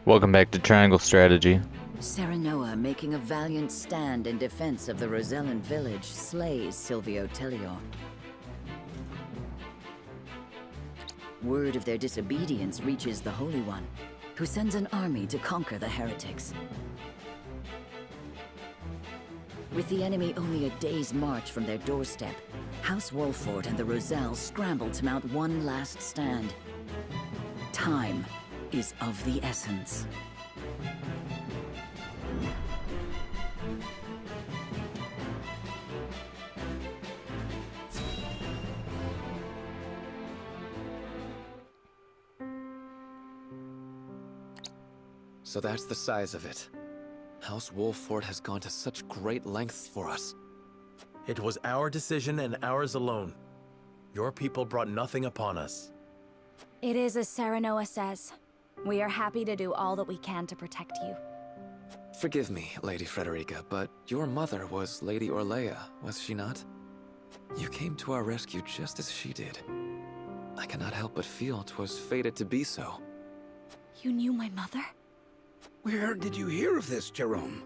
Welcome back to Triangle Strategy. Serenoa, making a valiant stand in defense of the Rosellan village, slays Silvio Tellior. Word of their disobedience reaches the Holy One, who sends an army to conquer the heretics. With the enemy only a day's march from their doorstep, House Wolford and the Roselle scramble to mount one last stand. Time is of the essence. So that's the size of it. House Wolford has gone to such great lengths for us. It was our decision and ours alone. Your people brought nothing upon us. It is as Serenoa says. We are happy to do all that we can to protect you. Forgive me, Lady Frederica, but your mother was Lady Orlea, was she not? You came to our rescue just as she did. I cannot help but feel 'twas fated to be so. You knew my mother? Where did you hear of this, Jerome?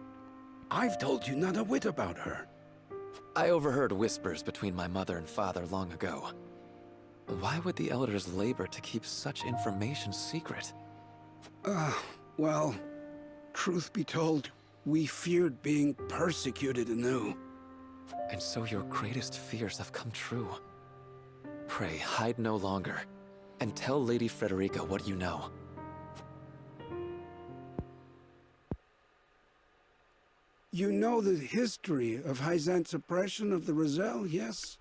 I've told you not a whit about her. I overheard whispers between my mother and father long ago. Why would the elders labor to keep such information secret? Well, truth be told, we feared being persecuted anew. And so your greatest fears have come true. Pray, hide no longer, and tell Lady Frederica what you know. You know the history of Hyzant's oppression of the Roselle, yes?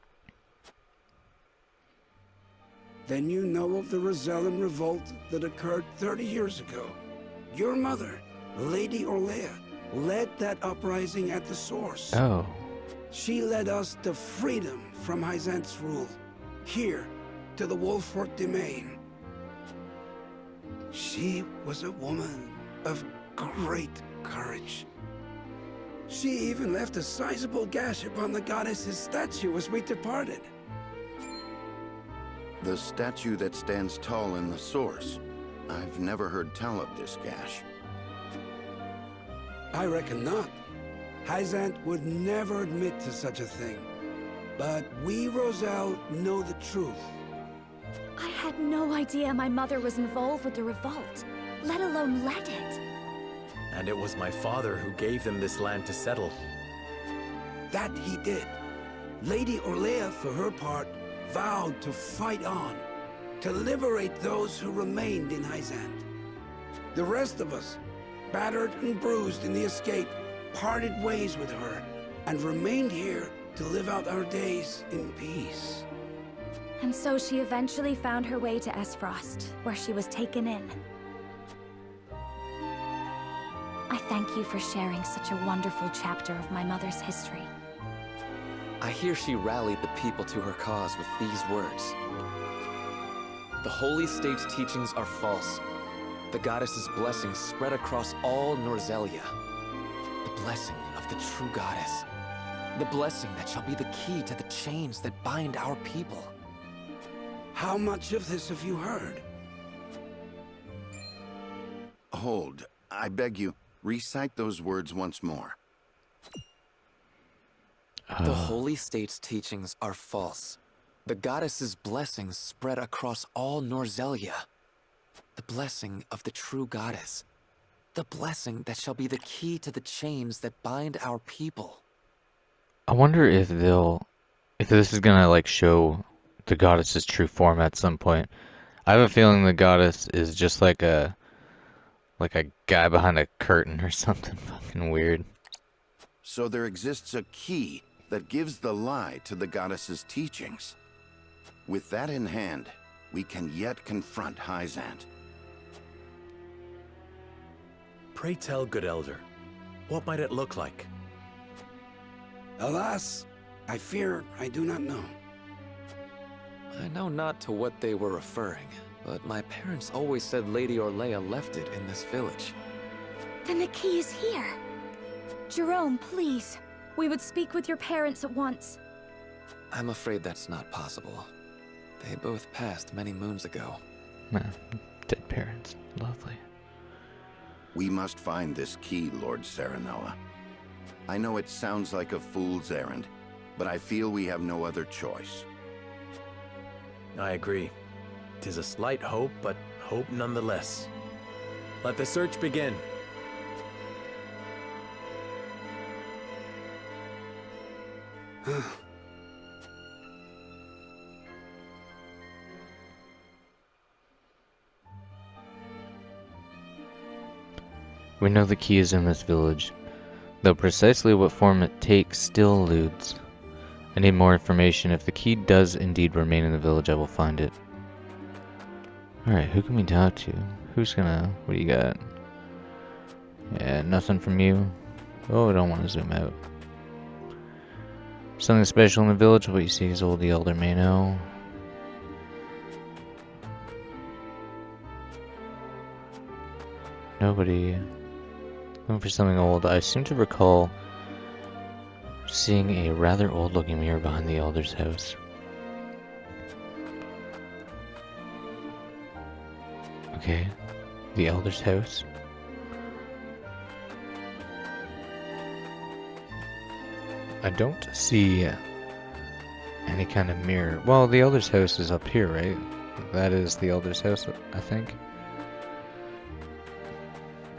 Then you know of the Rosellan revolt that occurred 30 years ago. Your mother, Lady Orlea, led that uprising at the source. Oh. She led us to freedom from Hyzant's rule, here to the Wolford domain. She was a woman of great courage. She even left a sizable gash upon the goddess's statue as we departed. The statue that stands tall in the source. I've never heard tell of this gash. I reckon not. Hyzant would never admit to such a thing. But we, Roselle, know the truth. I had no idea my mother was involved with the revolt, let alone led it. And it was my father who gave them this land to settle. That he did. Lady Orlea, for her part, vowed to fight on, to liberate those who remained in Hyzant. The rest of us, battered and bruised in the escape, parted ways with her, and remained here to live out our days in peace. And so she eventually found her way to Esfrost, where she was taken in. I thank you for sharing such a wonderful chapter of my mother's history. I hear she rallied the people to her cause with these words. The Holy State's teachings are false. The goddess's blessings spread across all Norzelia. The blessing of the true goddess. The blessing that shall be the key to the chains that bind our people. How much of this have you heard? Hold, I beg you, recite those words once more. The Holy State's teachings are false. The goddess's blessings spread across all Norzelia. The blessing of the true goddess. The blessing that shall be the key to the chains that bind our people. I wonder if this is gonna like show the goddess's true form at some point. I have a feeling the goddess is just like a guy behind a curtain or something fucking weird. So there exists a key that gives the lie to the goddess's teachings. With that in hand, we can yet confront Hyzant. Pray tell, good elder, what might it look like? Alas, I fear I do not know. I know not to what they were referring, but my parents always said Lady Orlea left it in this village. Then the key is here. Jerome, please. We would speak with your parents at once. I'm afraid that's not possible. They both passed many moons ago. Man, dead parents. Lovely. We must find this key, Lord Serenoa. I know it sounds like a fool's errand, but I feel we have no other choice. I agree. 'Tis a slight hope, but hope nonetheless. Let the search begin. We know the key is in this village, though precisely what form it takes still eludes. I need more information. If the key does indeed remain in the village, I will find it. Alright, who can we talk to? What do you got? Yeah, nothing from you. Oh, I don't want to zoom out. Something special in the village? What you see is old the elder may know. Nobody. Looking for something old. I seem to recall seeing a rather old looking mirror behind the elder's house. Okay, the elder's house. I don't see any kind of mirror. Well, the elder's house is up here, right? That is the elder's house, I think.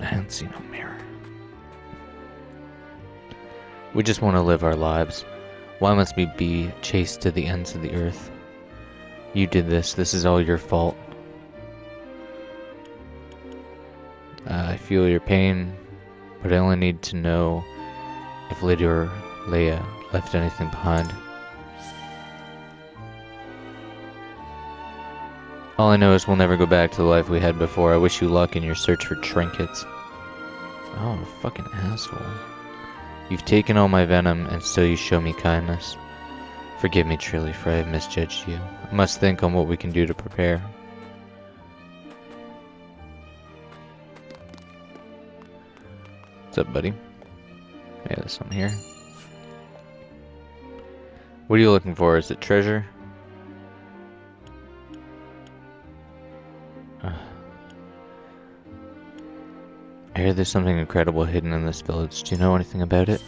I don't see no mirror. We just want to live our lives. Why must we be chased to the ends of the earth? You did this. This is all your fault. I feel your pain, but I only need to know if Lady or Leia left anything behind. All I know is we'll never go back to the life we had before. I wish you luck in your search for trinkets. Oh, fucking asshole. You've taken all my venom, and still you show me kindness. Forgive me truly, for I have misjudged you. I must think on what we can do to prepare. What's up, buddy? Yeah, there's something here. What are you looking for? Is it treasure? I hear there's something incredible hidden in this village. Do you know anything about it?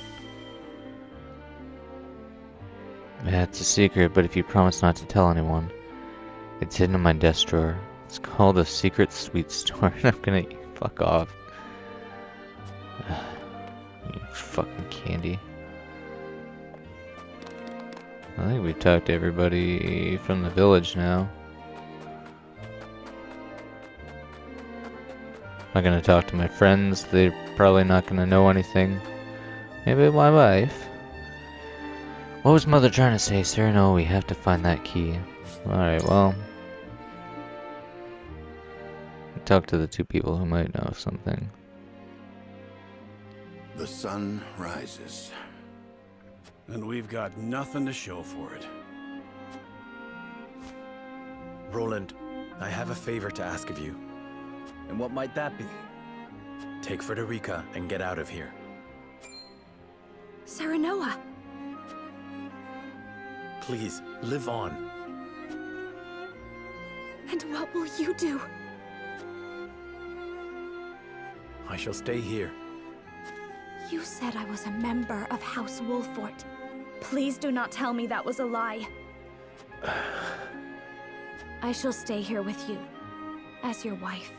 Yeah, it's a secret, but if you promise not to tell anyone, it's hidden in my desk drawer. It's called a secret sweet store, and I'm gonna fuck off. You fucking candy. I think we've talked to everybody from the village now. I'm not gonna talk to my friends. They're probably not gonna know anything. Maybe my wife. What was Mother trying to say, sir? No, we have to find that key. Alright, well. Talk to the two people who might know something. The sun rises. And we've got nothing to show for it. Roland, I have a favor to ask of you. And what might that be? Take Frederica and get out of here. Serenoa! Please, live on. And what will you do? I shall stay here. You said I was a member of House Wolfort. Please do not tell me that was a lie. I shall stay here with you, as your wife.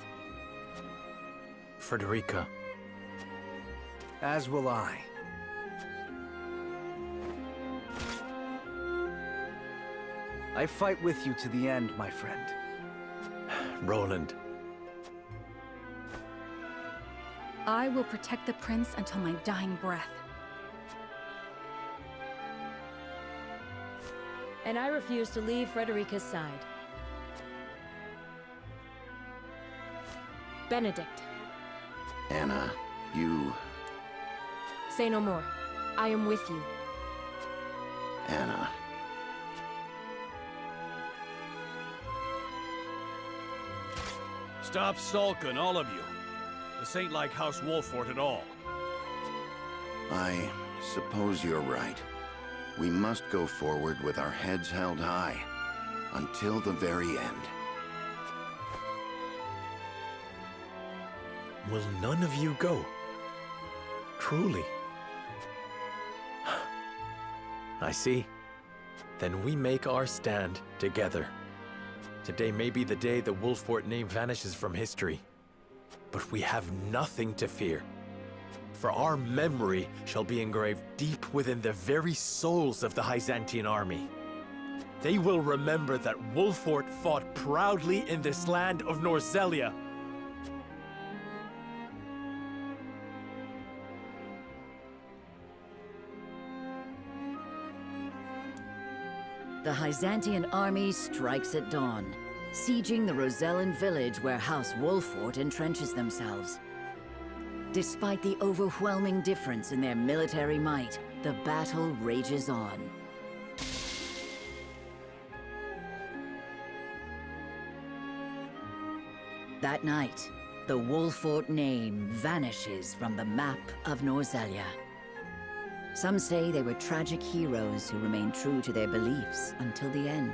Frederica. As will I. I fight with you to the end, my friend. Roland. I will protect the prince until my dying breath. And I refuse to leave Frederica's side. Benedict. Anna, you... Say no more. I am with you. Anna. Stop sulking, all of you. This ain't like House Wolfort at all. I suppose you're right. We must go forward with our heads held high, until the very end. will none of you go? Truly? I see. Then we make our stand together. Today may be the day the Wolfort name vanishes from history. But we have nothing to fear. For our memory shall be engraved deep within the very souls of the Byzantine army. They will remember that Wolfort fought proudly in this land of Norzelia. The Byzantine army strikes at dawn, sieging the Rosellan village where House Wolfort entrenches themselves. Despite the overwhelming difference in their military might, the battle rages on. That night, the Wolfort name vanishes from the map of Norzelia. Some say they were tragic heroes who remained true to their beliefs until the end.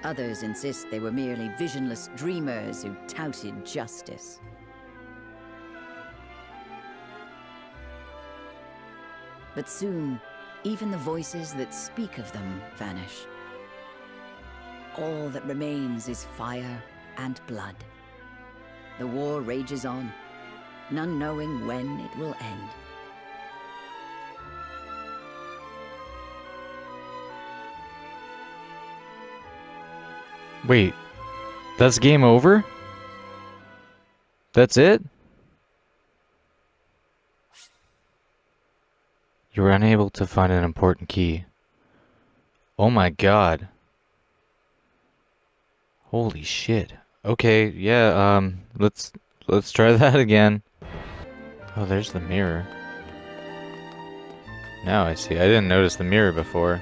Others insist they were merely visionless dreamers who touted justice. But soon, even the voices that speak of them vanish. All that remains is fire and blood. The war rages on, none knowing when it will end. Wait, that's game over? That's it? You were unable to find an important key. Oh my god. Holy shit. Okay, yeah, let's try that again. Oh, there's the mirror. Now I see. I didn't notice the mirror before.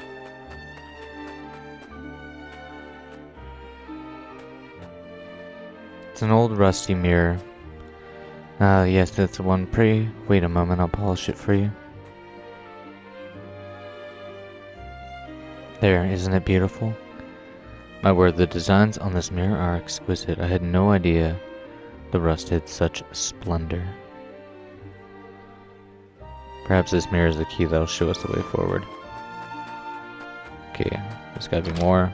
It's an old rusty mirror. Yes, that's the one. Wait a moment, I'll polish it for you. There, isn't it beautiful? My word, the designs on this mirror are exquisite. I had no idea the rust had such splendor. Perhaps this mirror is the key that'll show us the way forward. Okay, there's gotta be more.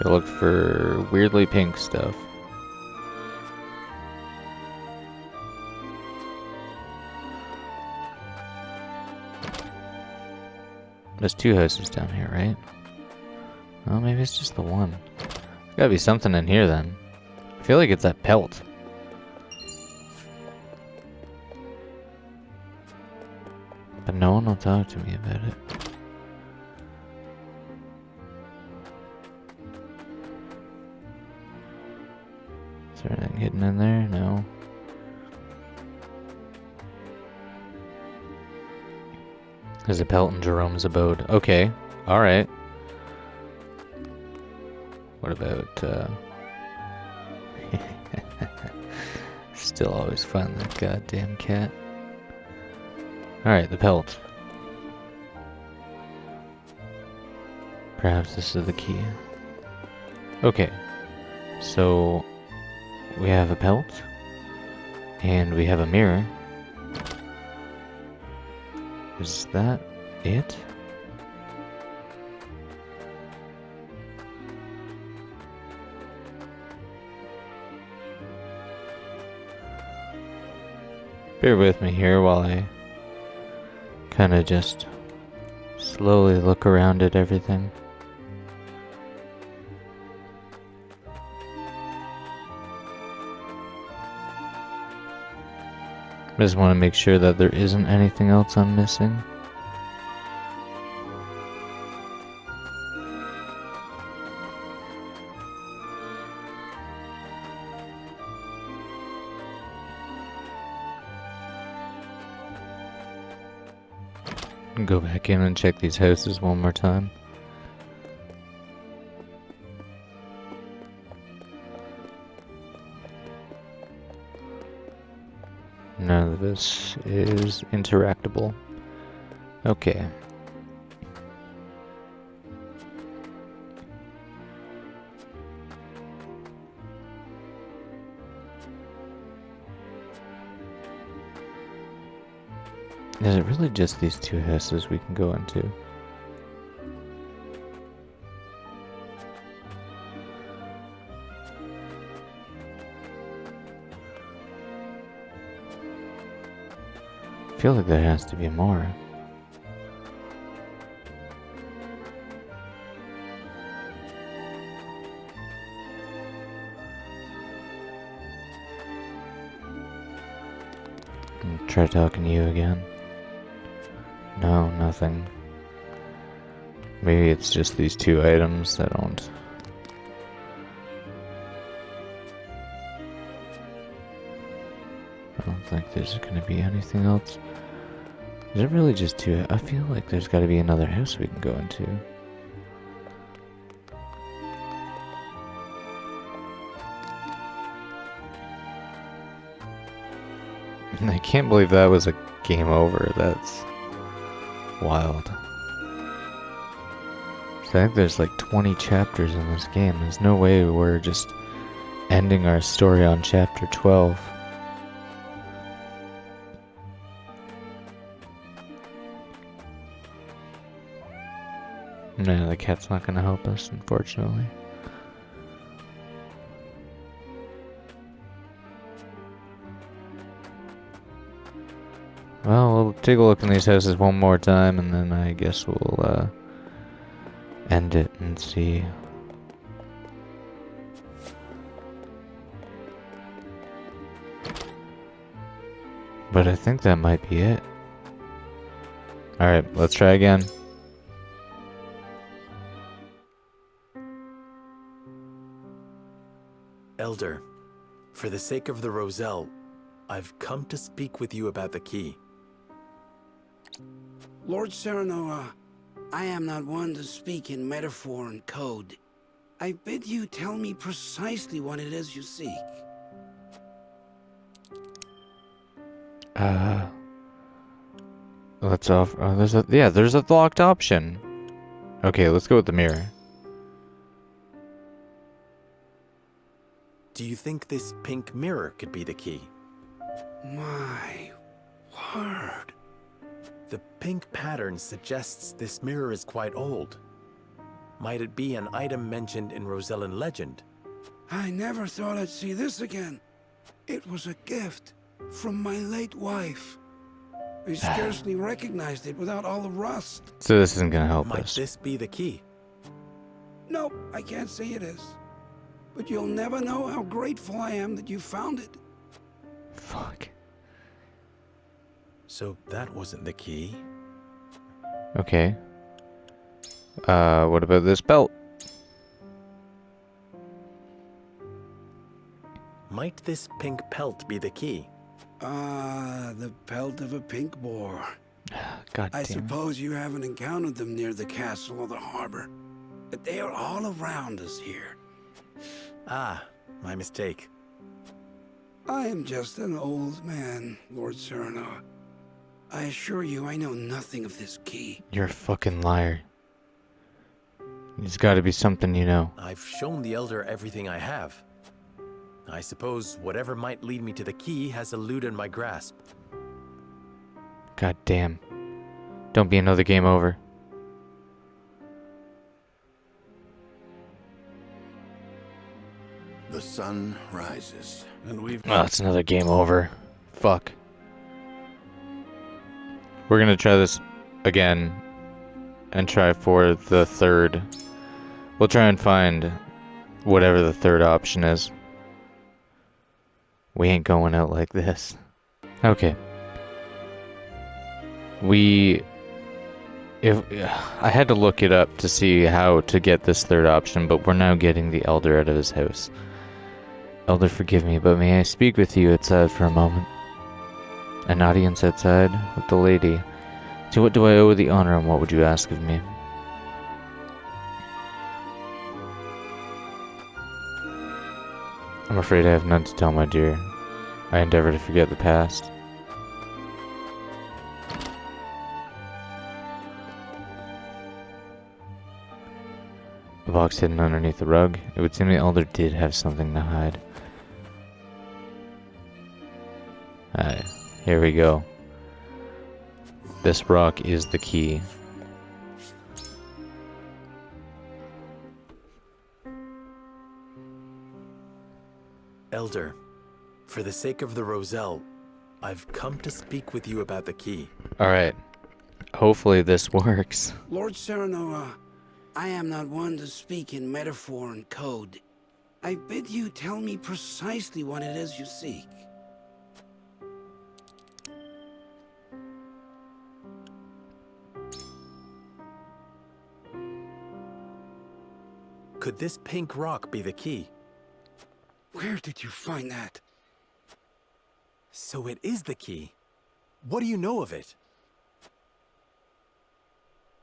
Gotta look for weirdly pink stuff. There's two hoses down here, right? Oh, maybe it's just the one. There's gotta be something in here then. I feel like it's that pelt. But no one will talk to me about it. Is there anything hidden in there? No. There's a pelt in Jerome's abode. Okay. Alright. What about, Still always find that goddamn cat. Alright, the pelt. Perhaps this is the key. Okay. So, we have a pelt. And we have a mirror. Is that it? Bear with me here while I kind of just slowly look around at everything. I just want to make sure that there isn't anything else I'm missing. Go back in and check these houses one more time. None of this is interactable. Okay. Is it really just these two houses we can go into? I feel like there has to be more. Try talking to you again. No, nothing. Maybe it's just these two items that don't. I don't think there's gonna be anything else. Is it really just two? I feel like there's gotta be another house we can go into. I can't believe that was a game over. That's wild. I think there's like 20 chapters in this game. There's no way we're just ending our story on chapter 12. No, the cat's not gonna help us, unfortunately. Well, we'll take a look in these houses one more time, and then I guess we'll end it and see. But I think that might be it. Alright, let's try again. Elder, for the sake of the Roselle, I've come to speak with you about the key. Lord Serenoa, I am not one to speak in metaphor and code. I bid you tell me precisely what it is you seek. Let's off. Oh, there's a locked option. Okay, let's go with the mirror. Do you think this pink mirror could be the key? My word. The pink pattern suggests this mirror is quite old. Might it be an item mentioned in Rosellan legend? I never thought I'd see this again. It was a gift from my late wife. I scarcely recognized it without all the rust. So this isn't gonna help Might us. this be the key? Nope, I can't say it is. But you'll never know how grateful I am that you found it. Fuck. So that wasn't the key. Okay. What about this belt? Might this pink pelt be the key? Ah, the pelt of a pink boar. God I damn. suppose you haven't encountered them near the castle or the harbor. But they are all around us here. Ah, my mistake. I am just an old man, Lord Serenoa. I assure you I know nothing of this key. You're a fucking liar. There's gotta be something you know. I've shown the Elder everything I have. I suppose whatever might lead me to the key has eluded my grasp. God damn. Don't be another game over. The sun rises. And we've... Oh, it's another game over. Fuck. We're gonna try this again and try for the third. We'll try and find whatever the third option is. We ain't going out like this. Okay. I had to look it up to see how to get this third option, but we're now getting the Elder out of his house. Elder, forgive me, but may I speak with you outside for a moment? An audience outside with the lady. To what do I owe the honor, and what would you ask of me? I'm afraid I have none to tell, my dear. I endeavor to forget the past. The box hidden underneath the rug. It would seem the Elder did have something to hide. Alright, here we go. this rock is the key. Elder, for the sake of the Roselle, I've come to speak with you about the key. Alright. Hopefully this works. Lord Serenoa, I am not one to speak in metaphor and code. I bid you tell me precisely what it is you seek. Could this pink rock be the key? Where did you find that? So it is the key. What do you know of it?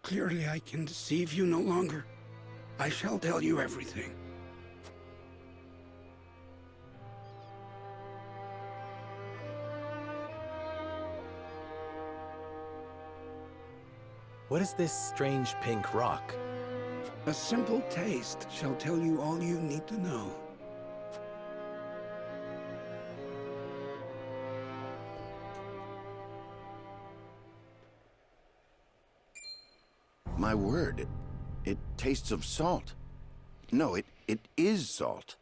Clearly I can deceive you no longer. I shall tell you everything. What is this strange pink rock? A simple taste shall tell you all you need to know. My word, it tastes of salt. No, it is salt.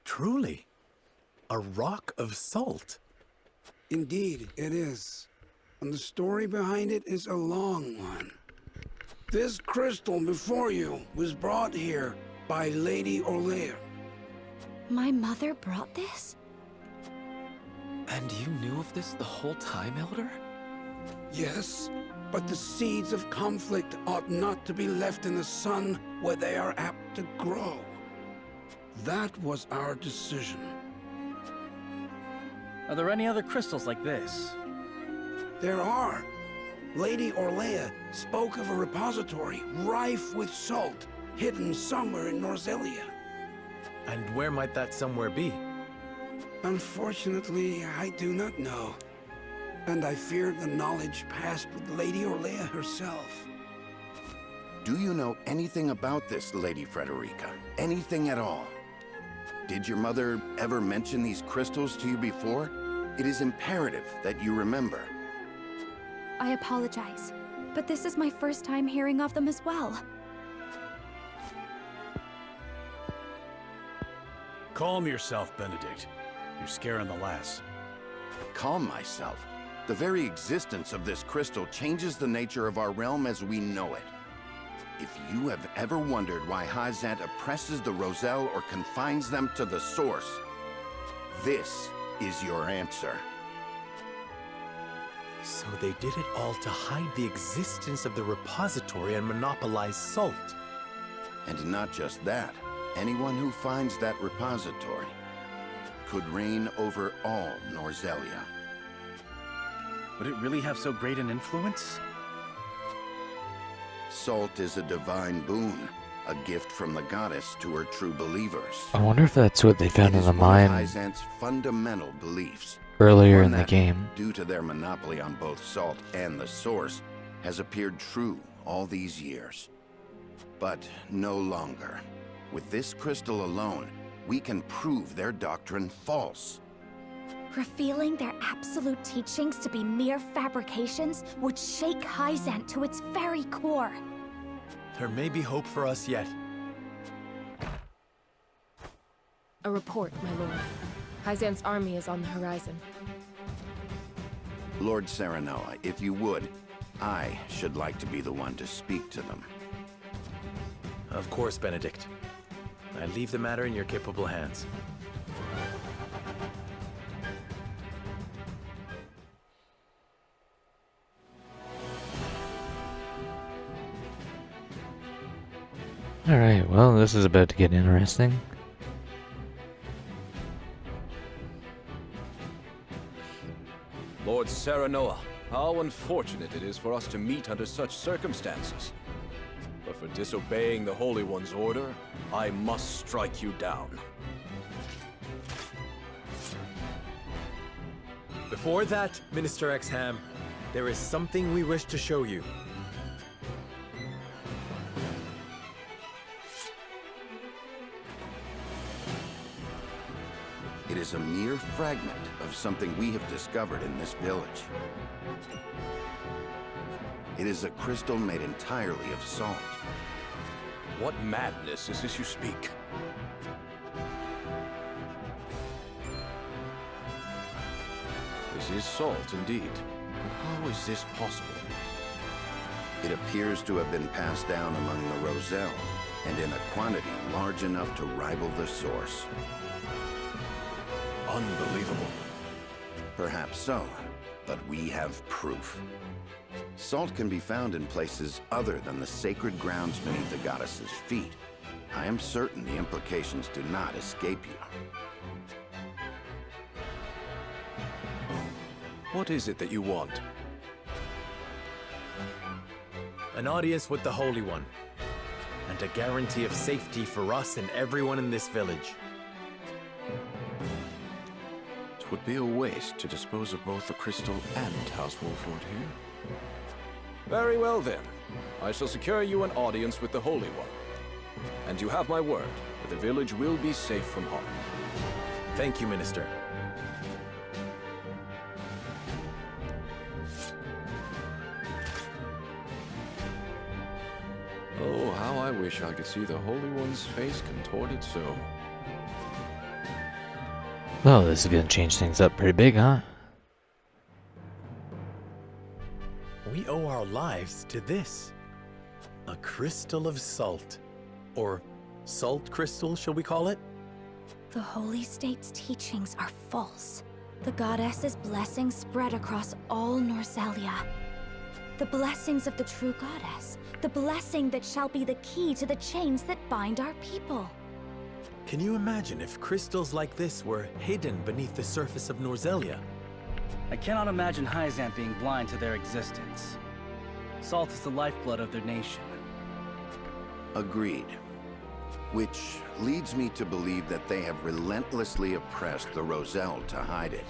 Truly, a rock of salt. Indeed, it is. And the story behind it is a long one. This crystal before you was brought here by Lady Orlear. My mother brought this? And you knew of this the whole time, Elder? Yes, but the seeds of conflict ought not to be left in the sun where they are apt to grow. That was our decision. Are there any other crystals like this? There are. Lady Orlear spoke of a repository rife with salt, hidden somewhere in Norzelia. And where might that somewhere be? Unfortunately, I do not know. And I fear the knowledge passed with Lady Orlear herself. Do you know anything about this, Lady Frederica? Anything at all? Did your mother ever mention these crystals to you before? It is imperative that you remember. I apologize, but this is my first time hearing of them as well. Calm yourself, Benedict. You're scaring the lass. Calm myself. The very existence of this crystal changes the nature of our realm as we know it. If you have ever wondered why Hazant oppresses the Roselle or confines them to the source, this is your answer. So they did it all to hide the existence of the repository and monopolize salt. And not just that, anyone who finds that repository could reign over all Norzelia. Would it really have so great an influence? Salt is a divine boon, a gift from the goddess to her true believers. I wonder if that's what they found It in is the one of mine Hazant's fundamental beliefs. earlier One in the that, game. due to their monopoly on both salt and the source, has appeared true all these years. But no longer. With this crystal alone, we can prove their doctrine false. Revealing their absolute teachings to be mere fabrications would shake Hyzant to its very core. There may be hope for us yet. A report, my lord. Hyzant's army is on the horizon. Lord Serenoa, if you would, I should like to be the one to speak to them. Of course, Benedict. I leave the matter in your capable hands. Alright, well, this is about to get interesting. Lord Serenoa, how unfortunate it is for us to meet under such circumstances. But for disobeying the Holy One's order, I must strike you down. Before that, Minister Exham, there is something we wish to show you. It is is a mere fragment of something we have discovered in this village. It is a crystal made entirely of salt. What madness is this you speak? This is salt, indeed. How is this possible? It appears to have been passed down among the Roselle, and in a quantity large enough to rival the source. Unbelievable. Perhaps so, but we have proof. Salt can be found in places other than the sacred grounds beneath the goddess's feet. I am certain the implications do not escape you. What is it that you want? An audience with the Holy One, and a guarantee of safety for us and everyone in this village. It would be a waste to dispose of both the crystal and House Wolford here. Very well then. I shall secure you an audience with the Holy One. And you have my word that the village will be safe from harm. Thank you, Minister. Oh, how I wish I could see the Holy One's face contorted so. Well, this is gonna change things up pretty big, huh? We owe our lives to this. A crystal of salt. Or salt crystal, shall we call it? The Holy State's teachings are false. The goddess's blessings spread across all Norzelia. The blessings of the true goddess. The blessing that shall be the key to the chains that bind our people. Can you imagine if crystals like this were hidden beneath the surface of Norzelia? I cannot imagine Hyzant being blind to their existence. Salt is the lifeblood of their nation. Agreed. Which leads me to believe that they have relentlessly oppressed the Roselle to hide it.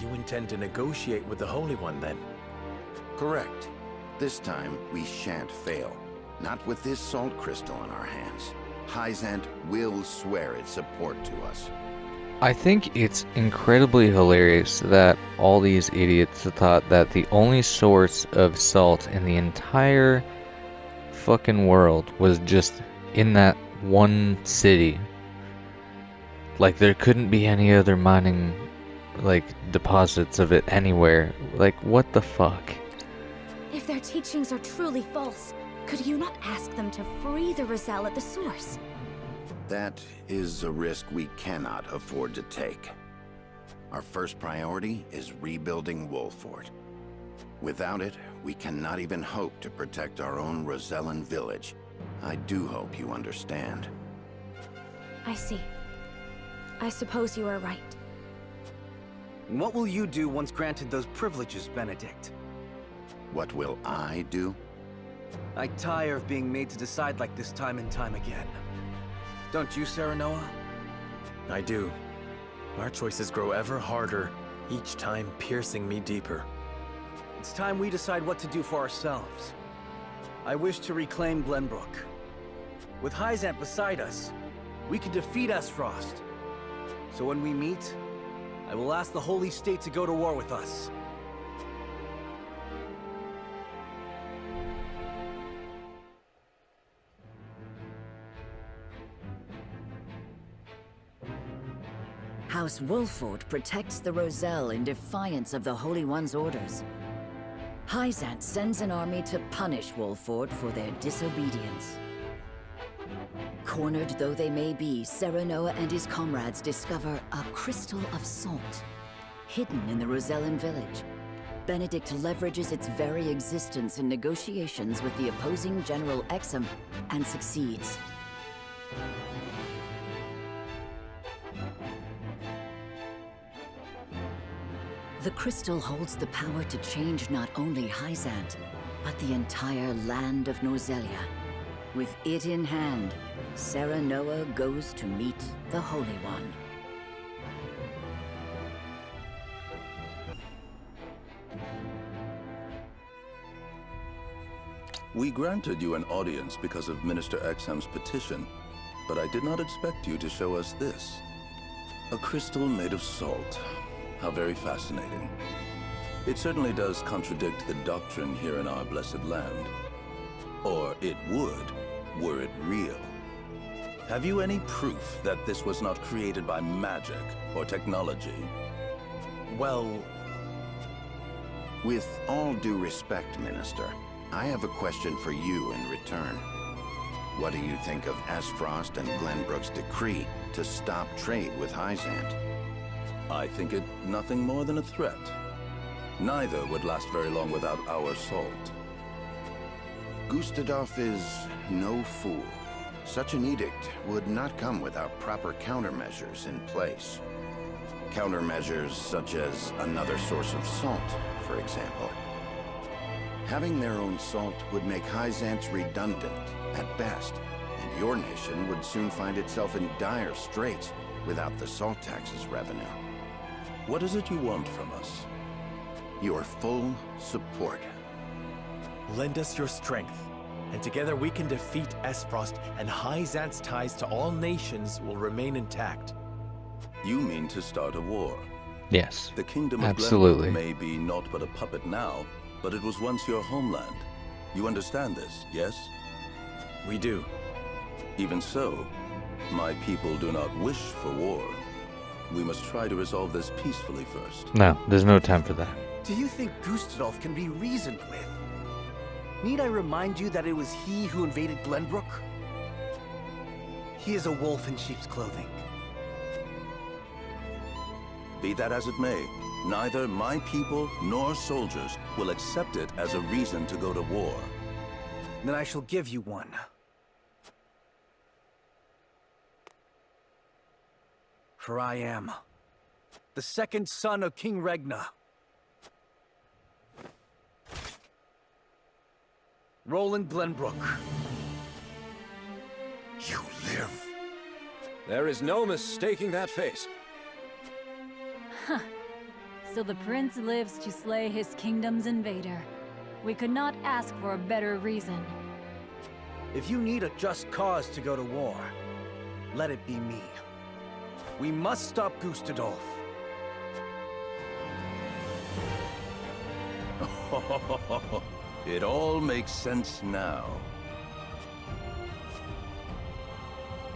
You intend to negotiate with the Holy One, then? Correct. This time, we shan't fail. Not with this salt crystal in our hands. Hyzant will swear its support to us. I think it's incredibly hilarious that all these idiots thought that the only source of salt in the entire fucking world was just in that one city. Like, there couldn't be any other mining, like, deposits of it anywhere. Like, what the fuck? If their teachings are truly false, could you not ask them to free the Roselle at the source? That is a risk we cannot afford to take. Our first priority is rebuilding Wolford. Without it, we cannot even hope to protect our own Rosellan village. I do hope you understand. I see. I suppose you are right. And what will you do once granted those privileges, Benedict? What will I do? I tire of being made to decide like this time and time again. Don't you, Serenoa? I do. Our choices grow ever harder, each time piercing me deeper. It's time we decide what to do for ourselves. I wish to reclaim Glenbrook. With Hyzant beside us, we can defeat Esfrost. So when we meet, I will ask the Holy State to go to war with us. House Wolford protects the Roselle in defiance of the Holy One's orders. Hyzant sends an army to punish Wolford for their disobedience. Cornered though they may be, Serenoa and his comrades discover a crystal of salt, hidden in the Rosellan village. Benedict leverages its very existence in negotiations with the opposing General Exum and succeeds. The crystal holds the power to change not only Hyzant, but the entire land of Norzelia. With it in hand, Serenoa goes to meet the Holy One. We granted you an audience because of Minister Exham's petition, but I did not expect you to show us this. A crystal made of salt. How very fascinating. It certainly does contradict the doctrine here in our blessed land. Or it would, were it real. Have you any proof that this was not created by magic or technology? Well... With all due respect, Minister, I have a question for you in return. What do you think of Esfrost and Glenbrook's decree to stop trade with Hyzant? I think it nothing more than a threat. Neither would last very long without our salt. Gustadolf is no fool. Such an edict would not come without proper countermeasures in place. Countermeasures such as another source of salt, for example. Having their own salt would make Hyzant's redundant, at best, and your nation would soon find itself in dire straits without the salt tax's revenue. What is it you want from us? Your full support. Lend us your strength, and together we can defeat Esfrost, and Hyzant's ties to all nations will remain intact. You mean to start a war? Yes. The kingdom of Absolutely. Glenbrook may be naught but a puppet now, but it was once your homeland. You understand this, yes? We do. Even so, my people do not wish for war. We must try to resolve this peacefully first. No, there's no time for that. Do you think Gustadolf can be reasoned with? Need I remind you that it was he who invaded Glenbrook? He is a wolf in sheep's clothing. Be that as it may, neither my people nor soldiers will accept it as a reason to go to war. Then I shall give you one. For I am the second son of King Regna. Roland Glenbrook. You live. There is no mistaking that face. Huh. So the prince lives to slay his kingdom's invader. We could not ask for a better reason. If you need a just cause to go to war, let it be me. We must stop Gustadolf. It all makes sense now.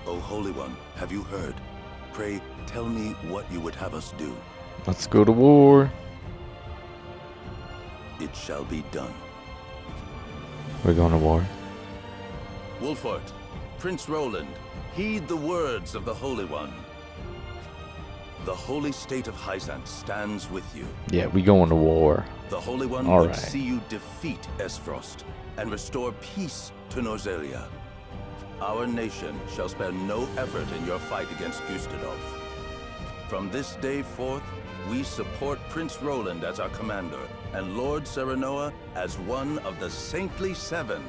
O Holy One, have you heard? Pray, tell me what you would have us do. Let's go to war. It shall be done. We're going to war. Wolfort, Prince Roland, heed the words of the Holy One. The holy state of Hyzant stands with you. Yeah, we going to war. The Holy One All would right. see you defeat Esfrost and restore peace to Norzelia. Our nation shall spare no effort in your fight against Gustadolf. From this day forth, we support Prince Roland as our commander and Lord Serenoa as one of the Saintly Seven.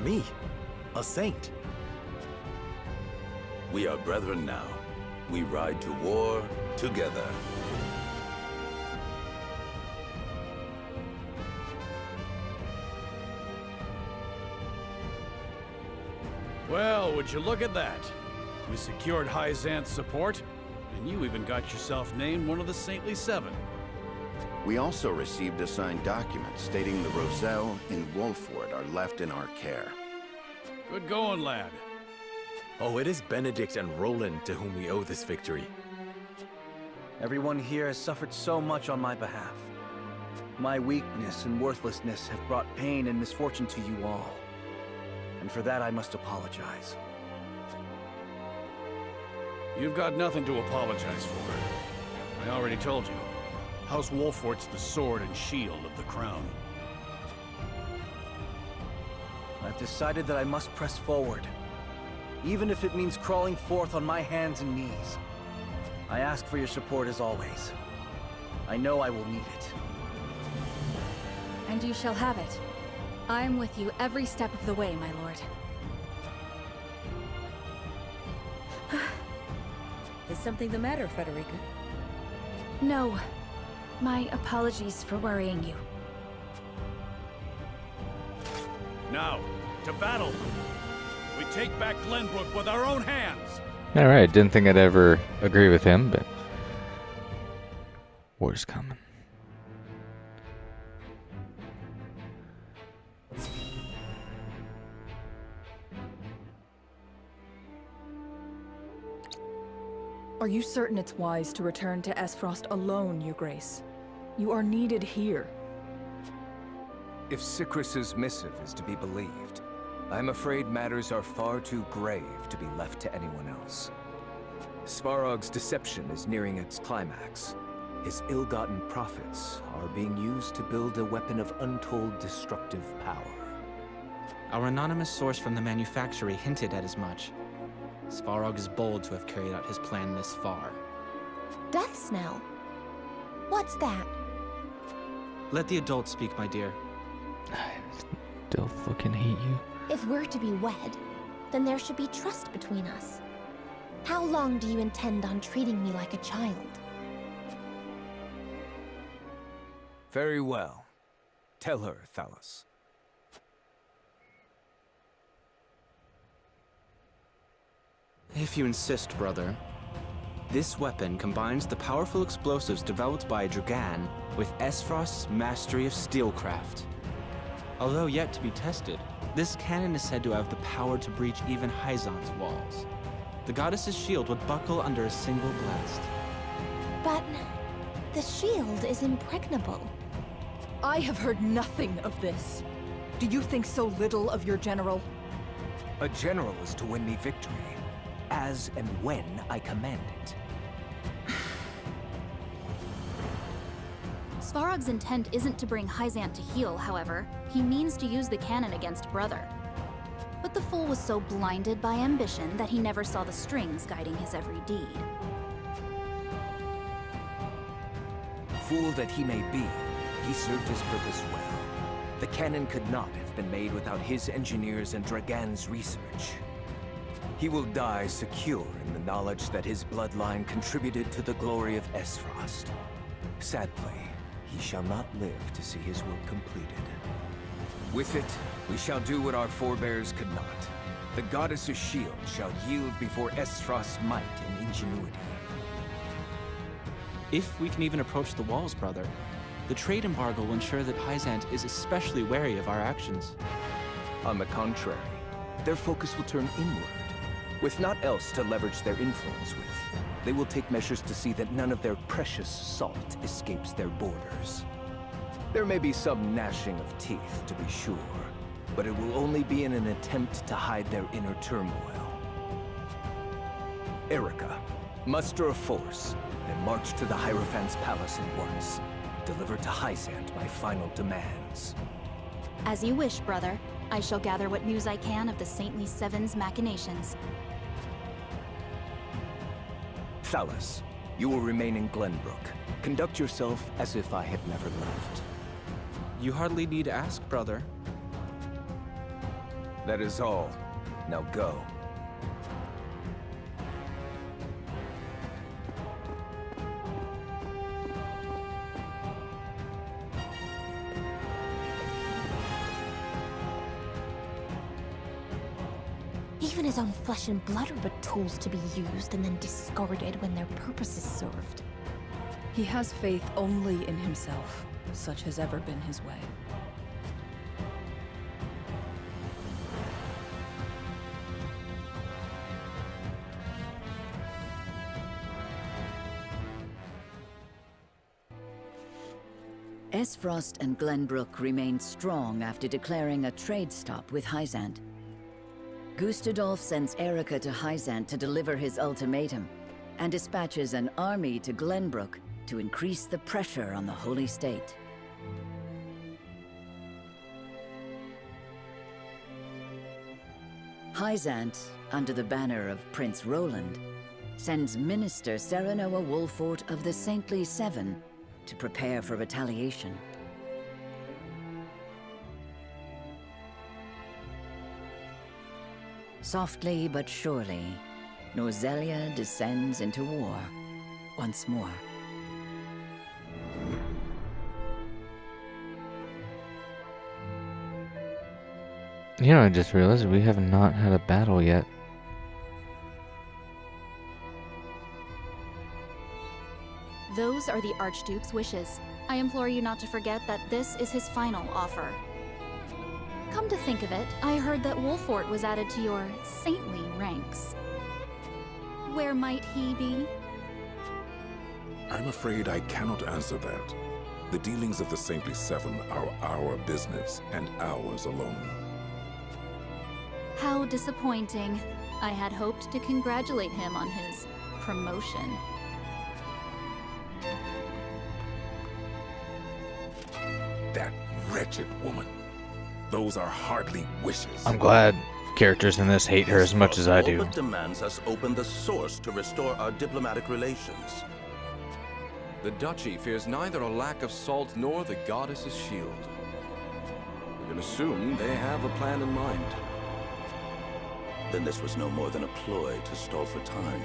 Me? A saint? We are brethren now. We ride to war together. Well, would you look at that? We secured Hyzant's support, and you even got yourself named one of the Saintly Seven. We also received a signed document stating the Roselle and Wolford are left in our care. Good going, lad. Oh, it is Benedict and Roland to whom we owe this victory. Everyone here has suffered so much on my behalf. My weakness and worthlessness have brought pain and misfortune to you all. And for that I must apologize. You've got nothing to apologize for. I already told you. House Wolfort's the sword and shield of the crown. I've decided that I must press forward, even if it means crawling forth on my hands and knees. I ask for your support as always. I know I will need it. And you shall have it. I am with you every step of the way, my lord. Is something the matter, Frederica? No. My apologies for worrying you. Now, to battle! We take back Glenbrook with our own hands! Alright, didn't think I'd ever agree with him, but war's coming. Are you certain it's wise to return to Esfrost alone, Your Grace? You are needed here. If Sikrus's missive is to be believed, I'm afraid matters are far too grave to be left to anyone else. Svarog's deception is nearing its climax. His ill-gotten profits are being used to build a weapon of untold destructive power. Our anonymous source from the manufactory hinted at as much. Svarog is bold to have carried out his plan this far. Death Snell? What's that? Let the adults speak, my dear. I still fucking hate you. If we're to be wed, then there should be trust between us. How long do you intend on treating me like a child? Very well. Tell her, Thalos. If you insist, brother. This weapon combines the powerful explosives developed by Dragan with Esfrost's mastery of steelcraft. Although yet to be tested, this cannon is said to have the power to breach even Hyzan's walls. The goddess's shield would buckle under a single blast. But the shield is impregnable. I have heard nothing of this. Do you think so little of your general? A general is to win me victory, as and when I command it. Svarog's intent isn't to bring Hyzant to heel, however. He means to use the cannon against Brother. But the fool was so blinded by ambition that he never saw the strings guiding his every deed. Fool that he may be, he served his purpose well. The cannon could not have been made without his engineers and Dragan's research. He will die secure in the knowledge that his bloodline contributed to the glory of Esfrost. Sadly, he shall not live to see his work completed. With it, we shall do what our forebears could not. The goddess's shield shall yield before Esfrost's might and ingenuity. If we can even approach the walls, brother, the trade embargo will ensure that Hyzant is especially wary of our actions. On the contrary, their focus will turn inward. With naught else to leverage their influence with, they will take measures to see that none of their precious salt escapes their borders. There may be some gnashing of teeth, to be sure, but it will only be in an attempt to hide their inner turmoil. Erica, muster a force, and march to the Hierophant's palace at once. Deliver to Hyzant my final demands. As you wish, brother. I shall gather what news I can of the Saintly Seven's machinations. Thalos, you will remain in Glenbrook. Conduct yourself as if I had never left. You hardly need to ask, brother. That is all. Now go. Even his own flesh and blood are but tools to be used and then discarded when their purpose is served. He has faith only in himself. Such has ever been his way. Esfrost and Glenbrook remained strong after declaring a trade stop with Hyzant. Gustadolf sends Erica to Hyzant to deliver his ultimatum, and dispatches an army to Glenbrook to increase the pressure on the Holy State. Hyzant, under the banner of Prince Roland, sends Minister Serenoa Wolfort of the Saintly Seven to prepare for retaliation. Softly but surely, Norzelia descends into war once more. You know, I just realized we have not had a battle yet. Those are the Archduke's wishes. I implore you not to forget that this is his final offer. Come to think of it, I heard that Wolfort was added to your saintly ranks. Where might he be? I'm afraid I cannot answer that. The dealings of the Saintly Seven are our business, and ours alone. How disappointing. I had hoped to congratulate him on his promotion. That wretched woman. Those are hardly wishes. I'm glad characters in this hate her as much as I do. But demands us open the source to restore our diplomatic relations. The Duchy fears neither a lack of salt nor the goddess's shield. We can assume they have a plan in mind. Then this was no more than a ploy to stall for time.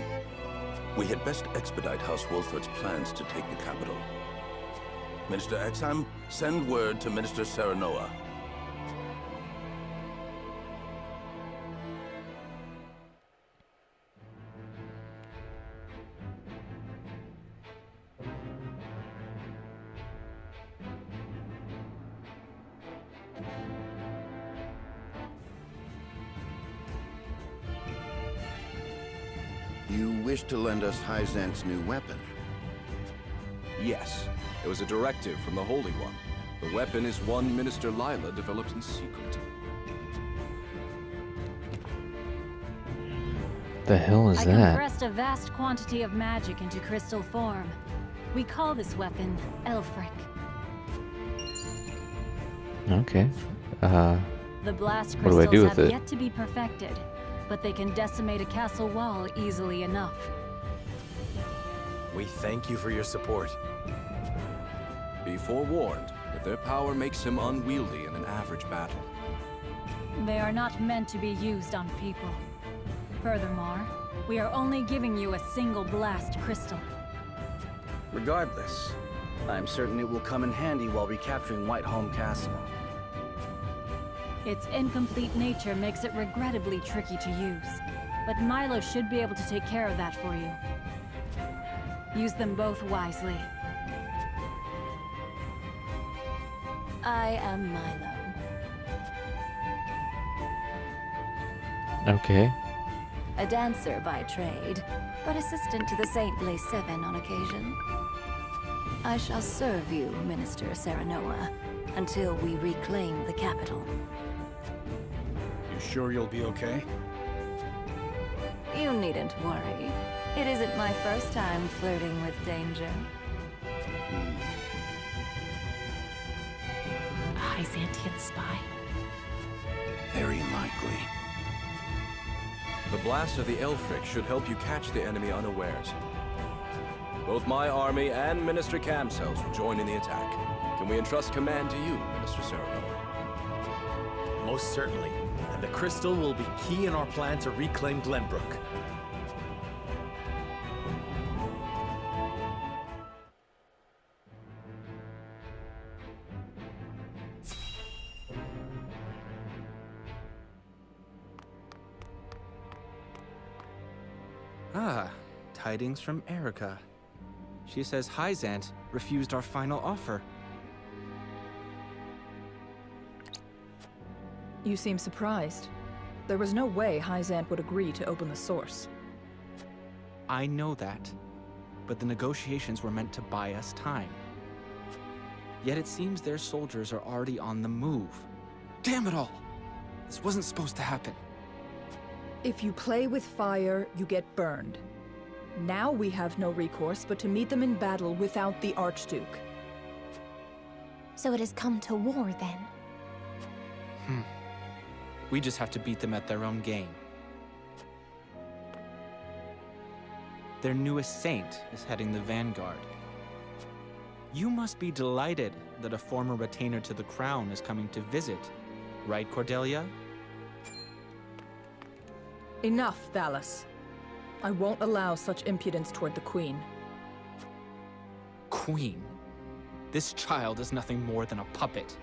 We had best expedite House Wolfort's plans to take the capital. Minister Exham, send word to Minister Serenoa. You wish to lend us Hyzant's new weapon? Yes, it was a directive from the Holy One. The weapon is one Minister Lila developed in secret. The hell is I that? compressed a vast quantity of magic into crystal form. We call this weapon Elfric. Okay. The blast What do I crystals do with have it? yet to be perfected, but they can decimate a castle wall easily enough. We thank you for your support. Be forewarned that their power makes him unwieldy in an average battle. They are not meant to be used on people. Furthermore, we are only giving you a single blast crystal. Regardless, I'm certain it will come in handy while recapturing Whiteholm Castle. Its incomplete nature makes it regrettably tricky to use, but Milo should be able to take care of that for you. Use them both wisely. I am Milo. Okay. A dancer by trade, but assistant to the Saintly Seven on occasion. I shall serve you, Minister Serenoa, until we reclaim the capital. You sure you'll be okay? You needn't worry. It isn't my first time flirting with danger. A Hyzantian spy. Very likely. The blast of the Elfric should help you catch the enemy unawares. Both my army and Minister Camsel's will join in the attack. Can we entrust command to you, Minister Serenoa? Most certainly. And the crystal will be key in our plan to reclaim Glenbrook. Ah, tidings from Erica. She says Hyzant refused our final offer. You seem surprised. There was no way Hyzant would agree to open the source. I know that, but the negotiations were meant to buy us time. Yet it seems their soldiers are already on the move. Damn it all! This wasn't supposed to happen. If you play with fire, you get burned. Now we have no recourse but to meet them in battle without the Archduke. So it has come to war then? We just have to beat them at their own game. Their newest saint is heading the vanguard. You must be delighted that a former retainer to the crown is coming to visit, right, Cordelia? Enough, Thalas. I won't allow such impudence toward the Queen. Queen? This child is nothing more than a puppet.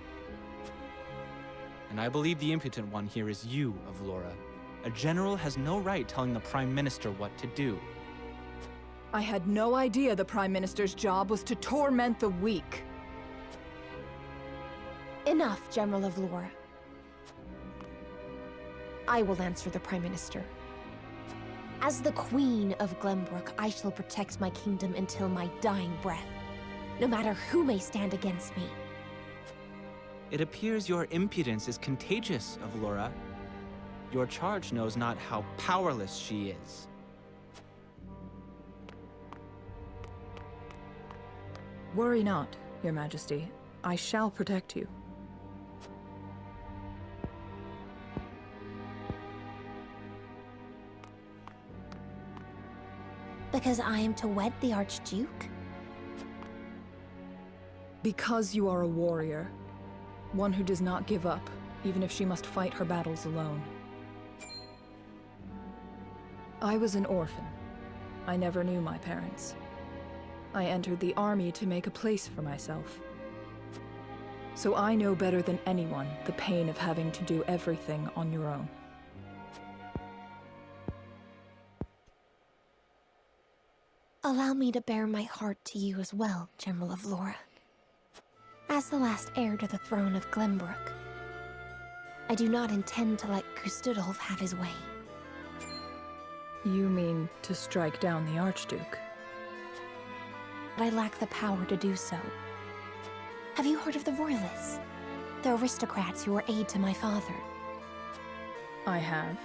And I believe the impotent one here is you, Avlora. A general has no right telling the Prime Minister what to do. I had no idea the Prime Minister's job was to torment the weak. Enough, General of Lore. I will answer the Prime Minister. As the Queen of Glenbrook, I shall protect my kingdom until my dying breath, no matter who may stand against me. It appears your impudence is contagious, Avlora. Your charge knows not how powerless she is. Worry not, Your Majesty. I shall protect you. Because I am to wed the Archduke? Because you are a warrior. One who does not give up, even if she must fight her battles alone. I was an orphan. I never knew my parents. I entered the army to make a place for myself. So I know better than anyone the pain of having to do everything on your own. Allow me to bare my heart to you as well, General of Lore. As the last heir to the throne of Glenbrook, I do not intend to let Gustudolf have his way. You mean to strike down the Archduke? But I lack the power to do so. Have you heard of the Royalists? The aristocrats who were aid to my father. I have.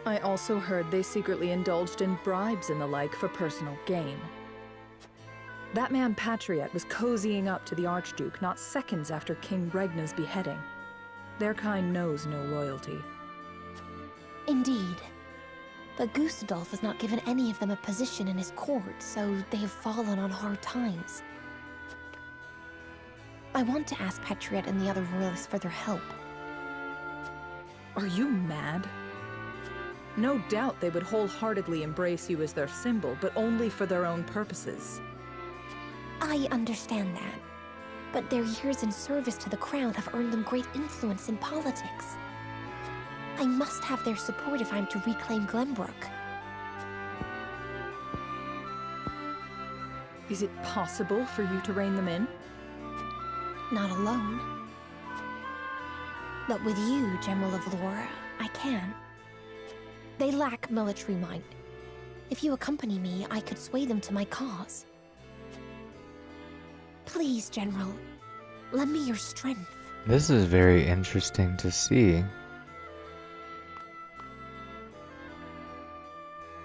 I also heard they secretly indulged in bribes and the like for personal gain. That man Patriot was cozying up to the Archduke not seconds after King Regna's beheading. Their kind knows no loyalty. Indeed. But Gustudolf has not given any of them a position in his court, so they have fallen on hard times. I want to ask Patriot and the other royalists for their help. Are you mad? No doubt they would wholeheartedly embrace you as their symbol, but only for their own purposes. I understand that. But their years in service to the crown have earned them great influence in politics. I must have their support if I'm to reclaim Glenbrook. Is it possible for you to rein them in? Not alone. But with you, General of Lore, I can. They lack military might. If you accompany me, I could sway them to my cause. Please, General, lend me your strength. This is very interesting to see.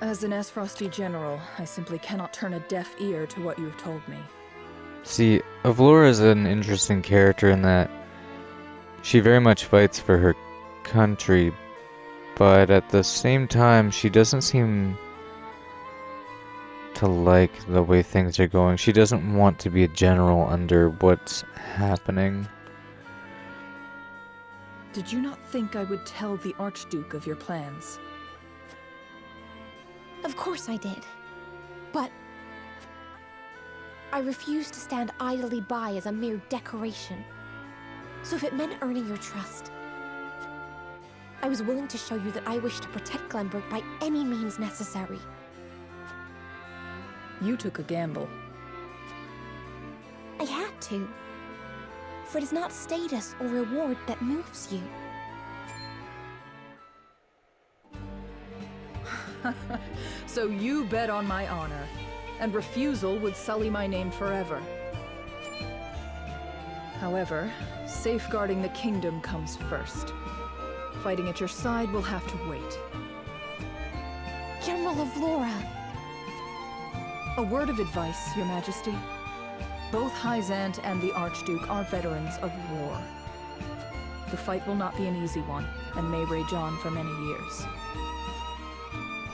As an Esfrosty general, I simply cannot turn a deaf ear to what you've told me. See, Avlora is an interesting character in that she very much fights for her country, but at the same time, she doesn't seem to like the way things are going. She doesn't want to be a general under what's happening. Did you not think I would tell the Archduke of your plans? Of course I did. But I refuse to stand idly by as a mere decoration. So if it meant earning your trust, I was willing to show you that I wish to protect Glenbrook by any means necessary. You took a gamble. I had to. For it is not status or reward that moves you. So you bet on my honor, and refusal would sully my name forever. However, safeguarding the kingdom comes first. Fighting at your side will have to wait. General of Laura! A word of advice, Your Majesty. Both Hyzant and the Archduke are veterans of war. The fight will not be an easy one, and may rage on for many years.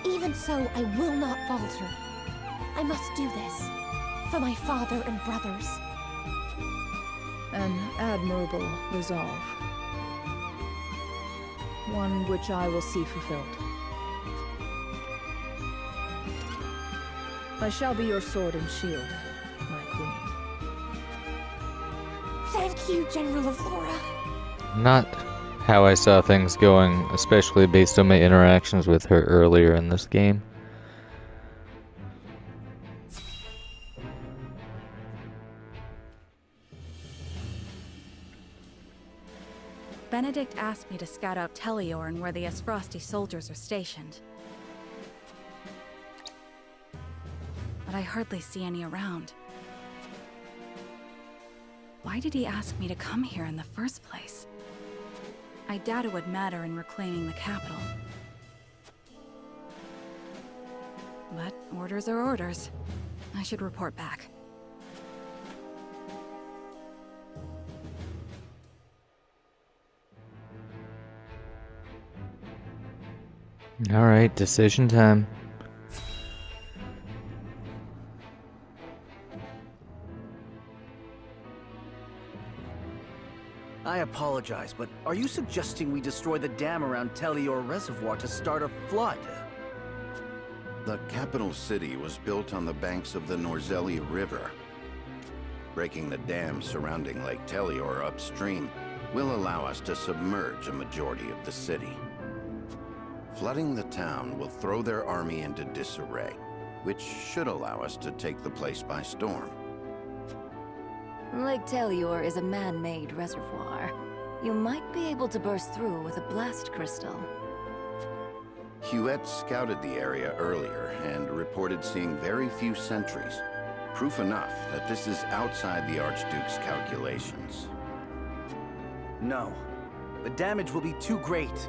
Even so, I will not falter. I must do this. For my father and brothers. An admirable resolve. One which I will see fulfilled. I shall be your sword and shield, my queen. Thank you, General of Laura. Not how I saw things going, especially based on my interactions with her earlier in this game. Benedict asked me to scout out Telior and where the Esfrosti soldiers are stationed. But I hardly see any around. Why did he ask me to come here in the first place? I doubt it would matter in reclaiming the capital. But orders are orders. I should report back. Alright, decision time. I apologize, but are you suggesting we destroy the dam around Telior Reservoir to start a flood? The capital city was built on the banks of the Norzelia River. Breaking the dam surrounding Lake Telior upstream will allow us to submerge a majority of the city. Flooding the town will throw their army into disarray, which should allow us to take the place by storm. Lake Telior is a man-made reservoir. You might be able to burst through with a blast crystal. Huette scouted the area earlier and reported seeing very few sentries. Proof enough that this is outside the Archduke's calculations. No. The damage will be too great.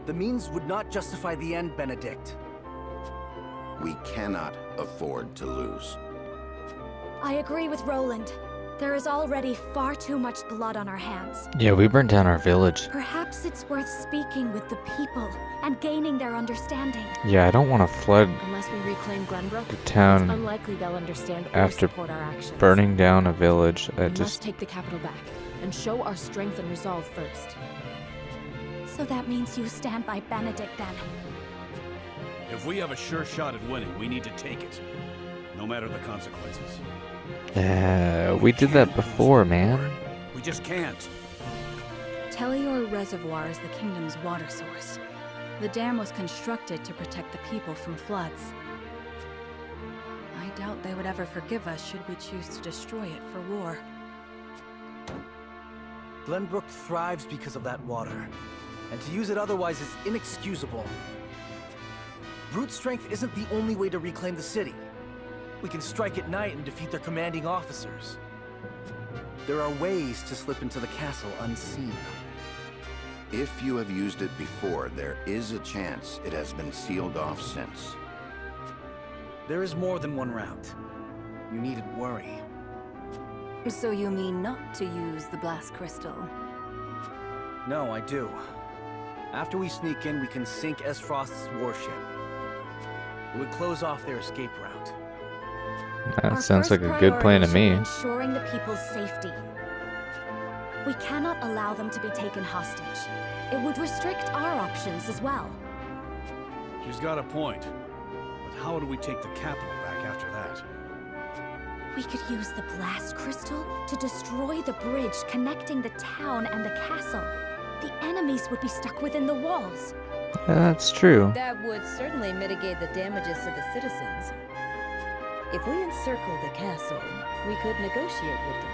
The means would not justify the end, Benedict. We cannot afford to lose. I agree with Roland. There is already far too much blood on our hands. Yeah, we burned down our village. Perhaps it's worth speaking with the people and gaining their understanding. Yeah, I don't want to flood Unless we reclaim Glenbrook, the town it's unlikely they'll understand or after support our actions. burning down a village. We I must just take the capital back and show our strength and resolve first. So that means you stand by Benedict then. If we have a sure shot at winning, we need to take it. No matter the consequences. we did that before, man. We just can't. Telior Reservoir is the kingdom's water source. The dam was constructed to protect the people from floods. I doubt they would ever forgive us should we choose to destroy it for war. Glenbrook thrives because of that water, and to use it otherwise is inexcusable. Brute strength isn't the only way to reclaim the city. We can strike at night and defeat their commanding officers. There are ways to slip into the castle unseen. If you have used it before, there is a chance it has been sealed off since. There is more than one route. You needn't worry. So you mean not to use the blast crystal? No, I do. After we sneak in, we can sink Esfrost's warship. It would close off their escape route. That sounds like a good plan to me. Ensuring the people's safety. We cannot allow them to be taken hostage. It would restrict our options as well. She's got a point. But how do we take the capital back after that? We could use the blast crystal to destroy the bridge connecting the town and the castle. The enemies would be stuck within the walls. That's true. That would certainly mitigate the damages to the citizens. If we encircle the castle, we could negotiate with them.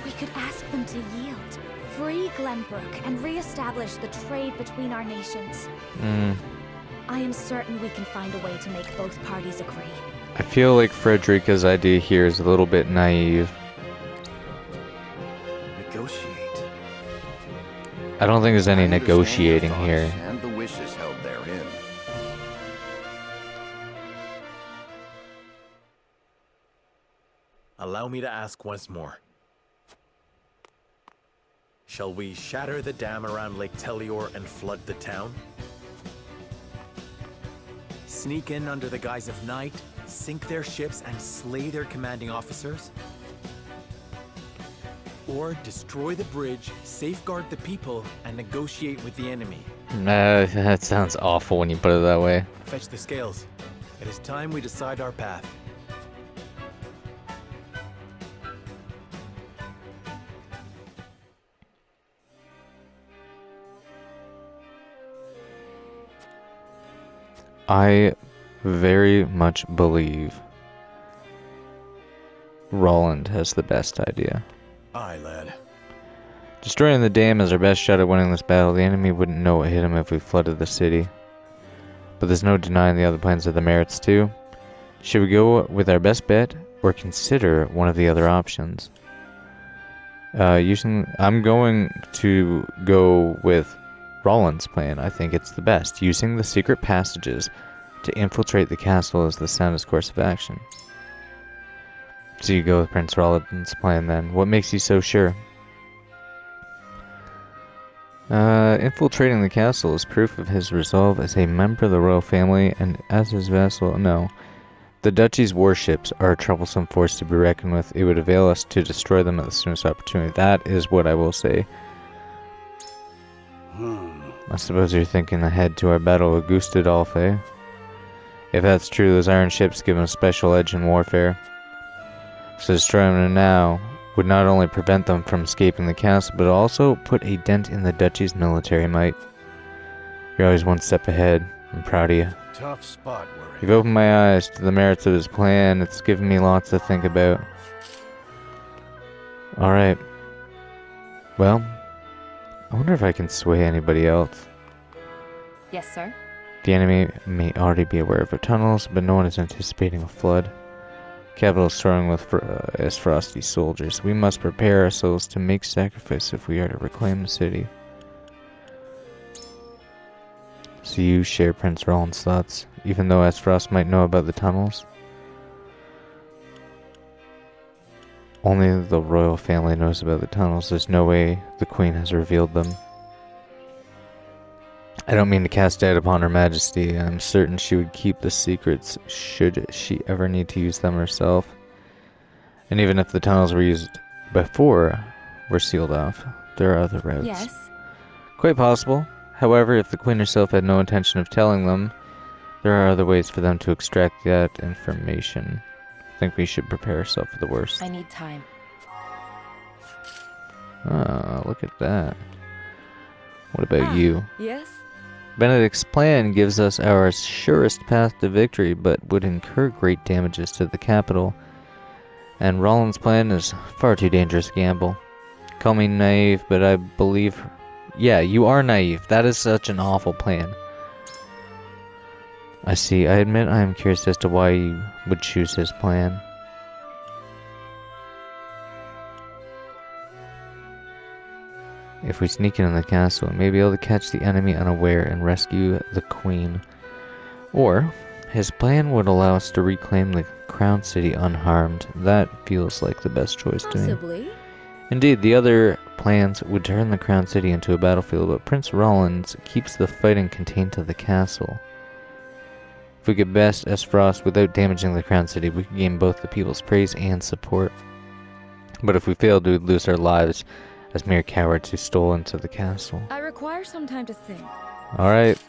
We could ask them to yield, free Glenbrook, and re-establish the trade between our nations. I am certain we can find a way to make both parties agree. I feel like Frederica's idea here is a little bit naive. Negotiate. I don't think there's any negotiating here. And the wishes held therein. Allow me to ask once more. Shall we shatter the dam around Lake Telior and flood the town? Sneak in under the guise of night, sink their ships, and slay their commanding officers? Or destroy the bridge, safeguard the people, and negotiate with the enemy? That sounds awful when you put it that way. Fetch the scales. It is time we decide our path. I very much believe Roland has the best idea. Aye, lad. Destroying the dam is our best shot at winning this battle. The enemy wouldn't know what hit him if we flooded the city. But there's no denying the other plans have the merits too. Should we go with our best bet or consider one of the other options? I'm going to go with Roland's plan. I think it's the best. Using the secret passages to infiltrate the castle is the soundest course of action. So you go with Prince Roland's plan then. What makes you so sure? Infiltrating the castle is proof of his resolve as a member of the royal family and as his vassal. No. The duchy's warships are a troublesome force to be reckoned with. It would avail us to destroy them at the soonest opportunity. That is what I will say. I suppose you're thinking ahead to our battle with Gustadolf, eh? If that's true, those iron ships give him a special edge in warfare. So destroying them now would not only prevent them from escaping the castle, but also put a dent in the duchy's military might. You're always one step ahead. I'm proud of you. Tough spot, Worry. You've opened my eyes to the merits of his plan. It's given me lots to think about. Alright. Well, I wonder if I can sway anybody else. Yes, sir. The enemy may already be aware of our tunnels, but no one is anticipating a flood. Capital is throwing with frosty soldiers. We must prepare ourselves to make sacrifice if we are to reclaim the city. So you share Prince Roland's thoughts, even though Esfrost might know about the tunnels? Only the royal family knows about the tunnels. There's no way the queen has revealed them. I don't mean to cast doubt upon her majesty. I'm certain she would keep the secrets should she ever need to use them herself. And even if the tunnels were used before were sealed off, there are other routes. Yes. Quite possible. However, if the queen herself had no intention of telling them, there are other ways for them to extract that information. I think we should prepare ourselves for the worst. I need time. Ah, look at that. What about you? Yes? Benedict's plan gives us our surest path to victory, but would incur great damages to the capital. And Roland's plan is far too dangerous a gamble. Call me naive, but I believe... Yeah, you are naive. That is such an awful plan. I see. I admit I am curious as to why you would choose his plan. If we sneak into the castle, we may be able to catch the enemy unaware and rescue the queen. Or, his plan would allow us to reclaim the crown city unharmed. That feels like the best choice to me. Possibly. Indeed, the other plans would turn the crown city into a battlefield, but Prince Roland keeps the fighting contained to the castle. If we could best Esfrost without damaging the crown city, we could gain both the people's praise and support. But if we failed, we would lose our lives as mere cowards who stole into the castle. I require some time to think. Alright,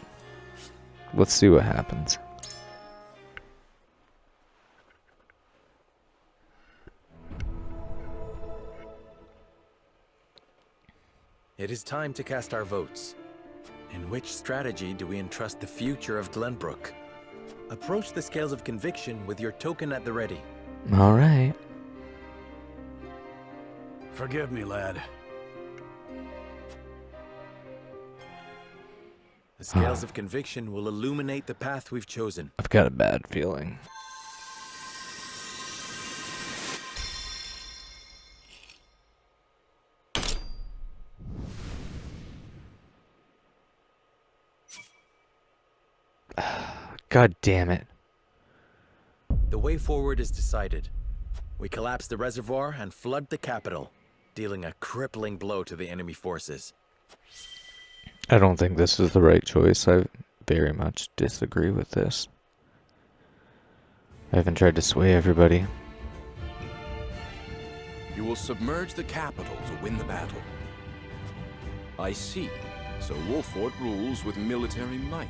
let's see what happens. It is time to cast our votes. In which strategy do we entrust the future of Glenbrook? Approach the scales of conviction with your token at the ready. Alright. Forgive me, lad. The scales of conviction will illuminate the path we've chosen. I've got a bad feeling. God damn it. The way forward is decided. We collapse the reservoir and flood the capital, dealing a crippling blow to the enemy forces. I don't think this is the right choice. I very much disagree with this. I haven't tried to sway everybody. You will submerge the capital to win the battle. I see. So Wolfort rules with military might.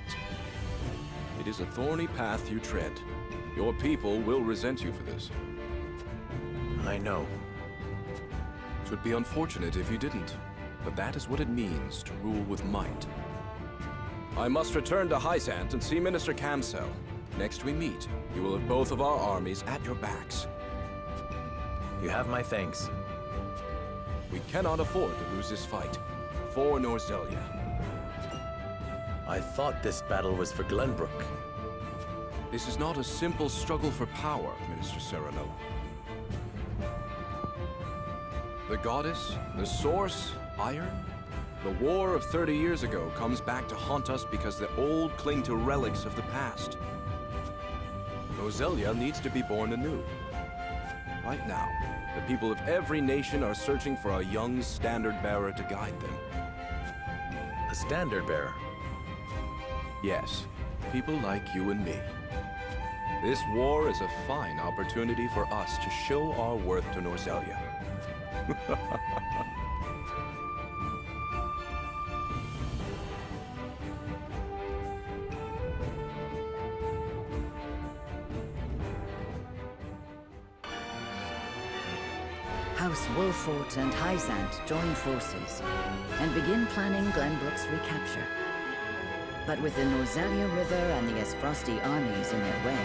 It is a thorny path you tread. Your people will resent you for this. I know. It would be unfortunate if you didn't, but that is what it means to rule with might. I must return to Hysant and see Minister Camsell. Next we meet, you will have both of our armies at your backs. You have my thanks. We cannot afford to lose this fight. For Norzelia. I thought this battle was for Glenbrook. This is not a simple struggle for power, Minister Serenoa. The goddess, the source, iron. The war of 30 years ago comes back to haunt us because the old cling to relics of the past. Norzelia needs to be born anew. Right now, the people of every nation are searching for a young standard-bearer to guide them. A standard-bearer? Yes, people like you and me. This war is a fine opportunity for us to show our worth to Norzelia. House Wolfort and Hyzant join forces and begin planning Glenbrook's recapture. But with the Norzelia River and the Esfrosti armies in their way,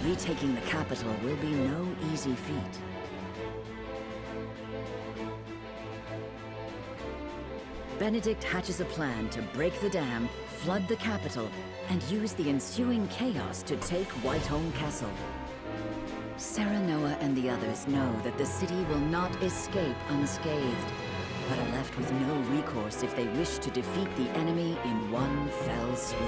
retaking the capital will be no easy feat. Benedict hatches a plan to break the dam, flood the capital, and use the ensuing chaos to take Whiteholm Castle. Serenoa and the others know that the city will not escape unscathed, but are left with no recourse if they wish to defeat the enemy in one fell swoop.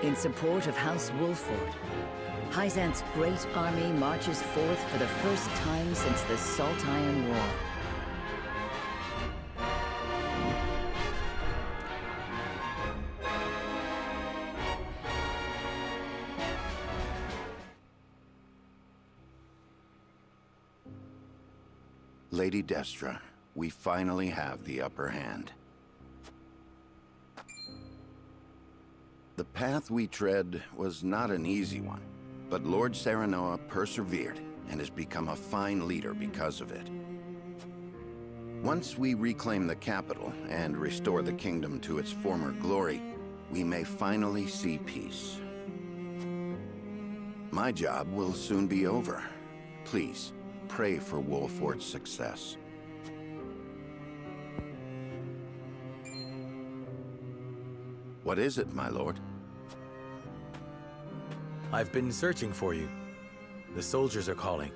In support of House Wolfort, Hyzant's great army marches forth for the first time since the Salt Iron War. Lady Destra, we finally have the upper hand. The path we tread was not an easy one, but Lord Serenoa persevered and has become a fine leader because of it. Once we reclaim the capital and restore the kingdom to its former glory, we may finally see peace. My job will soon be over. Please, pray for Wolfort's success. What is it, my lord? I've been searching for you. The soldiers are calling.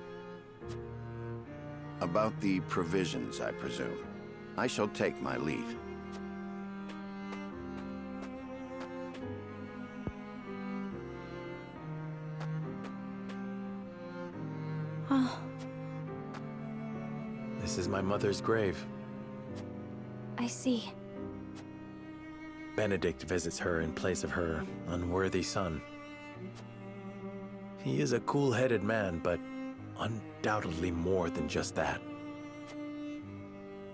About the provisions, I presume. I shall take my leave. Oh. This is my mother's grave. I see. Benedict visits her in place of her unworthy son. He is a cool-headed man, but undoubtedly more than just that.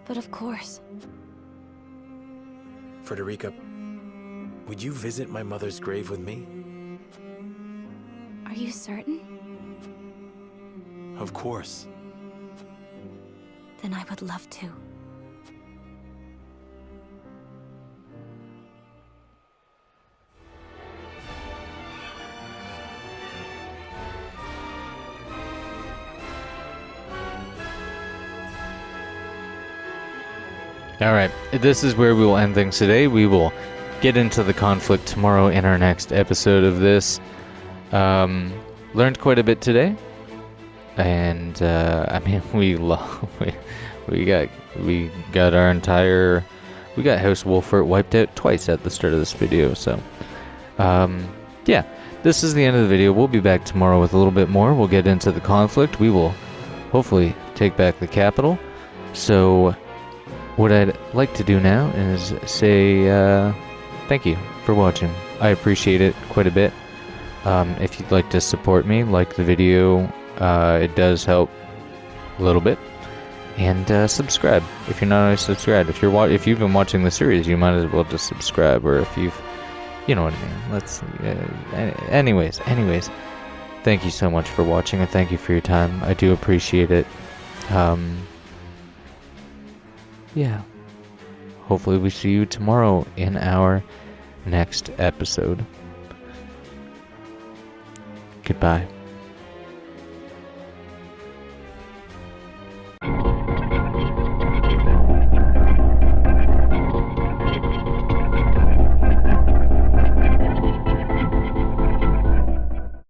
But of course. Frederica, would you visit my mother's grave with me? Are you certain? Of course. Then I would love to. Alright, this is where we will end things today. We will get into the conflict tomorrow in our next episode of this. Learned quite a bit today. And, I mean, we got our entire... We got House Wolfort wiped out twice at the start of this video, so... yeah, this is the end of the video. We'll be back tomorrow with a little bit more. We'll get into the conflict. We will hopefully take back the capital. So... what I'd like to do now is say thank you for watching. I appreciate it quite a bit. If you'd like to support me, like the video, it does help a little bit. And subscribe if you're not already subscribed. If you've been watching the series, you might as well just subscribe. Or if you've, you know what I mean. Let's. Anyways, thank you so much for watching, and thank you for your time. I do appreciate it. Yeah. Hopefully we see you tomorrow in our next episode. Goodbye.